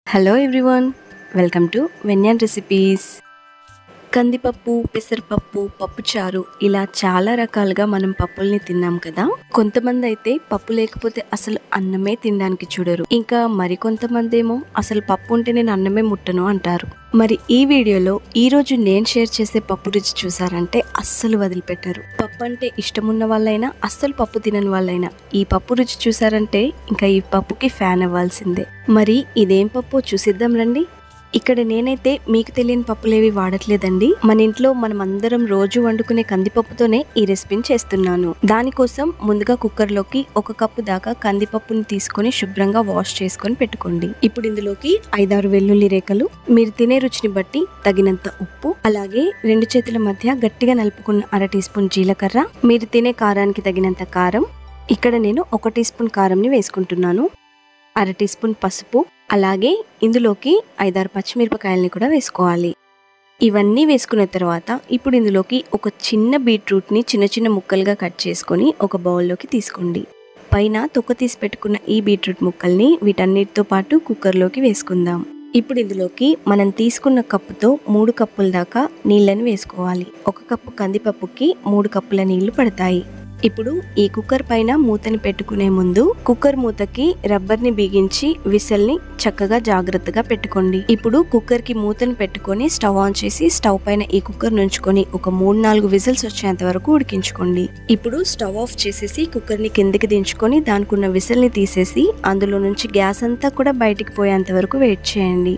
Hello everyone, welcome to Venyan recipes. కందిపప్పు, పెసరపప్పు, పప్పుచారు ఇలా చాలా రకాలుగా మనం పప్పుల్ని తిన్నాం కదా. కొంతమంది అయితే పప్పు లేకపోతే అసలు అన్నమే తినడానికి చూడరు. ఇంకా మరికొంతమంది ఏమో అసలు పప్పు ఉంటే నేను అన్నమే ముట్టను అంటారు. మరి ఈ వీడియోలో ఈరోజు నేను షేర్ చేసే పప్పు రుచి చూసారంటే అస్సలు వదిలిపెట్టరు. పప్పు అంటే ఇష్టమున్న వాళ్ళైనా అస్సలు పప్పు తినని వాళ్ళైనా ఈ పప్పు రుచి చూసారంటే ఇంకా ఈ పప్పుకి ఫ్యాన్ అవ్వాల్సిందే. మరి ఇదేం పప్పు చూసిద్దాం రండి. ఇక్కడ నేనైతే మీకు తెలియని పప్పులేవి వాడట్లేదండి. మన ఇంట్లో మనం అందరం రోజు వండుకునే కందిపప్పుతోనే ఈ రెసిపీని చేస్తున్నాను. దానికోసం ముందుగా కుక్కర్లోకి 1 కప్పు దాకా కందిపప్పుని తీసుకొని శుభ్రంగా వాష్ చేసుకొని పెట్టుకోండి. ఇప్పుడు ఇందులోకి 5-6 వెల్లుల్లి రేఖలు, మీరు తినే రుచిని బట్టి తగినంత ఉప్పు, అలాగే 2 చేతుల మధ్య గట్టిగా నలుపుకున్న 1/2 టీ స్పూన్ జీలకర్ర, మీరు తినే కారానికి తగినంత కారం. ఇక్కడ నేను 1 టీ స్పూన్ కారంని వేసుకుంటున్నాను. 1/2 టీ స్పూన్ పసుపు, అలాగే ఇందులోకి 5-6 పచ్చిమిరపకాయలని కూడా వేసుకోవాలి. ఇవన్నీ వేసుకున్న తర్వాత ఇప్పుడు ఇందులోకి ఒక చిన్న బీట్రూట్ని చిన్న చిన్న ముక్కలుగా కట్ చేసుకొని ఒక బౌల్లోకి తీసుకోండి. పైన తొక్క తీసి పెట్టుకున్న ఈ బీట్రూట్ ముక్కల్ని వీటన్నిటితో పాటు కుక్కర్లోకి వేసుకుందాం. ఇప్పుడు ఇందులోకి మనం తీసుకున్న కప్పుతో 3 కప్పుల దాకా నీళ్ళని వేసుకోవాలి. 1 కప్పు కందిపప్పుకి 3 కప్పుల నీళ్లు పడతాయి. ఇప్పుడు ఈ కుక్కర్ పైన మూతని పెట్టుకునే ముందు కుక్కర్ మూతకి రబ్బర్ని బిగించి విసిల్ని చక్కగా జాగ్రత్తగా పెట్టుకోండి. ఇప్పుడు కుక్కర్కి మూతని పెట్టుకొని స్టవ్ ఆన్ చేసి స్టవ్ పైన ఈ కుక్కర్ నుంచుకొని ఒక 3-4 విజిల్స్ వచ్చేంత వరకు ఉడికించుకోండి. ఇప్పుడు స్టవ్ ఆఫ్ చేసేసి కుక్కర్ని కిందకి దించుకొని దానికున్న విసిల్ని తీసేసి అందులో నుంచి గ్యాస్ అంతా కూడా బయటికి పోయేంత వరకు వెయిట్ చేయండి.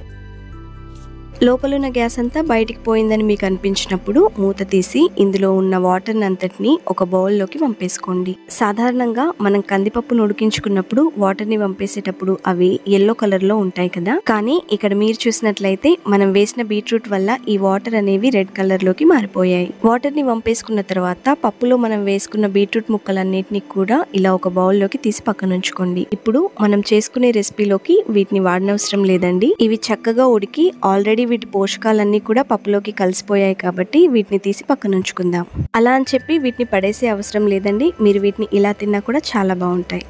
లోపలున్న గ్యాస్ అంతా బయటికి పోయిందని మీకు అనిపించినప్పుడు మూత తీసి ఇందులో ఉన్న వాటర్ని అంతటిని ఒక బౌల్లోకి వంపేసుకోండి. సాధారణంగా మనం కందిపప్పును ఉడికించుకున్నప్పుడు వాటర్ని వంపేసేటప్పుడు అవి ఎల్లో కలర్లో ఉంటాయి కదా, కానీ ఇక్కడ మీరు చూసినట్లయితే మనం వేసిన బీట్రూట్ వల్ల ఈ వాటర్ అనేవి రెడ్ కలర్లోకి మారిపోయాయి. వాటర్ని వంపేసుకున్న తర్వాత పప్పులో మనం వేసుకున్న బీట్రూట్ ముక్కలన్నిటిని కూడా ఇలా ఒక బౌల్లోకి తీసి పక్కన ఉంచుకోండి. ఇప్పుడు మనం చేసుకునే రెసిపీలోకి వీటిని వాడనవసరం లేదండి. ఇవి చక్కగా ఉడికి ఆల్రెడీ వీటి పోషకాలన్నీ కూడా పప్పులోకి కలిసిపోయాయి కాబట్టి వీటిని తీసి పక్కన ఉంచుకుందాం. అలా అని చెప్పి వీటిని పడేసే అవసరం లేదండి. మీరు వీటిని ఇలా తిన్నా కూడా చాలా బాగుంటాయి.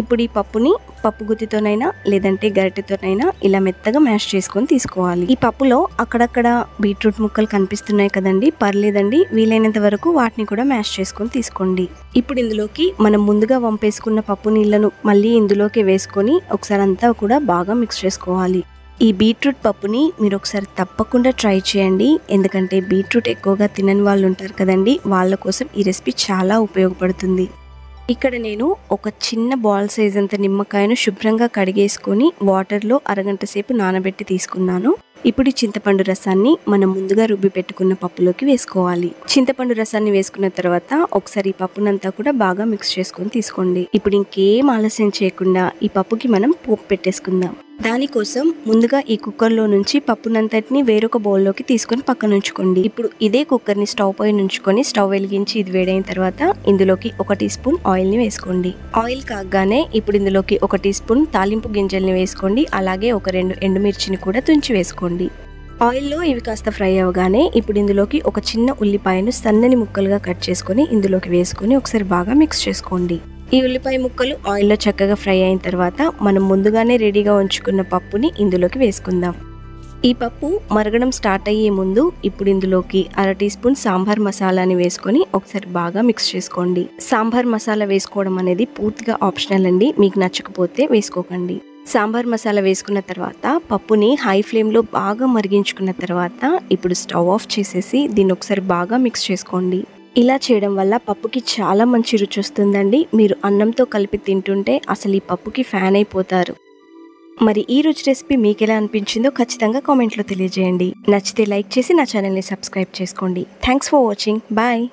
ఇప్పుడు ఈ పప్పుని పప్పు గుత్తితోనైనా లేదంటే గరిటెతోనైనా ఇలా మెత్తగా మ్యాష్ చేసుకొని తీసుకోవాలి. ఈ పప్పులో అక్కడక్కడ బీట్రూట్ ముక్కలు కనిపిస్తున్నాయి కదండి, పర్లేదండి, వీలైనంత వరకు వాటిని కూడా మ్యాష్ చేసుకొని తీసుకోండి. ఇప్పుడు ఇందులోకి మనం ముందుగా వంపేసుకున్న పప్పు నీళ్లను మళ్ళీ ఇందులోకి వేసుకొని ఒకసారి అంతా కూడా బాగా మిక్స్ చేసుకోవాలి. ఈ బీట్రూట్ పప్పుని మీరు ఒకసారి తప్పకుండా ట్రై చేయండి. ఎందుకంటే బీట్రూట్ ఎక్కువగా తినని వాళ్ళు ఉంటారు కదండి, వాళ్ళ కోసం ఈ రెసిపీ చాలా ఉపయోగపడుతుంది. ఇక్కడ నేను ఒక చిన్న బాల్ సైజ్ అంత నిమ్మకాయను శుభ్రంగా కడిగేసుకొని వాటర్లో అరగంట సేపు నానబెట్టి తీసుకున్నాను. ఇప్పుడు ఈ చింతపండు రసాన్ని మనం ముందుగా రుబ్బి పెట్టుకున్న పప్పులోకి వేసుకోవాలి. చింతపండు రసాన్ని వేసుకున్న తర్వాత ఒకసారి ఈ పప్పునంతా కూడా బాగా మిక్స్ చేసుకొని తీసుకోండి. ఇప్పుడు ఇంకేం ఆలస్యం చేయకుండా ఈ పప్పుకి మనం పోపు పెట్టేసుకుందాం. దానికోసం ముందుగా ఈ కుక్కర్లో నుంచి పప్పునంతటిని వేరొక బౌల్లోకి తీసుకొని పక్కన ఉంచుకోండి. ఇప్పుడు ఇదే కుక్కర్ని స్టవ్ పై ఉంచుకొని స్టవ్ వెలిగించి ఇది వేడైన తర్వాత ఇందులోకి 1 టీ స్పూన్ ఆయిల్ని వేసుకోండి. ఆయిల్ కాగానే ఇప్పుడు ఇందులోకి 1 టీ స్పూన్ తాలింపు గింజల్ని వేసుకోండి. అలాగే ఒక 2 ఎండుమిర్చిని కూడా తుంచి వేసుకోండి. ఆయిల్లో ఇవి కాస్త ఫ్రై అవ్వగానే ఇప్పుడు ఇందులోకి ఒక చిన్న ఉల్లిపాయను సన్నని ముక్కలుగా కట్ చేసుకొని ఇందులోకి వేసుకొని ఒకసారి బాగా మిక్స్ చేసుకోండి. ఈ ఉల్లిపాయ ముక్కలు ఆయిల్లో చక్కగా ఫ్రై అయిన తర్వాత మనం ముందుగానే రెడీగా ఉంచుకున్న పప్పుని ఇందులోకి వేసుకుందాం. ఈ పప్పు మరగడం స్టార్ట్ అయ్యే ముందు ఇప్పుడు ఇందులోకి 1/2 టీ స్పూన్ సాంబార్ మసాలాని వేసుకొని ఒకసారి బాగా మిక్స్ చేసుకోండి. సాంబార్ మసాలా వేసుకోవడం అనేది పూర్తిగా ఆప్షనల్ అండి, మీకు నచ్చకపోతే వేసుకోకండి. సాంబార్ మసాలా వేసుకున్న తర్వాత పప్పుని హై ఫ్లేమ్లో బాగా మరిగించుకున్న తర్వాత ఇప్పుడు స్టవ్ ఆఫ్ చేసేసి దీన్ని ఒకసారి బాగా మిక్స్ చేసుకోండి. ఇలా చేయడం వల్ల పప్పుకి చాలా మంచి రుచి వస్తుందండి. మీరు అన్నంతో కలిపి తింటుంటే అసలు ఈ పప్పుకి ఫ్యాన్ అయిపోతారు. మరి ఈ రుచి రెసిపీ మీకు ఎలా అనిపించిందో ఖచ్చితంగా కామెంట్లో తెలియజేయండి. నచ్చితే లైక్ చేసి నా ఛానల్ని సబ్స్క్రైబ్ చేసుకోండి. Thanks for watching. బాయ్.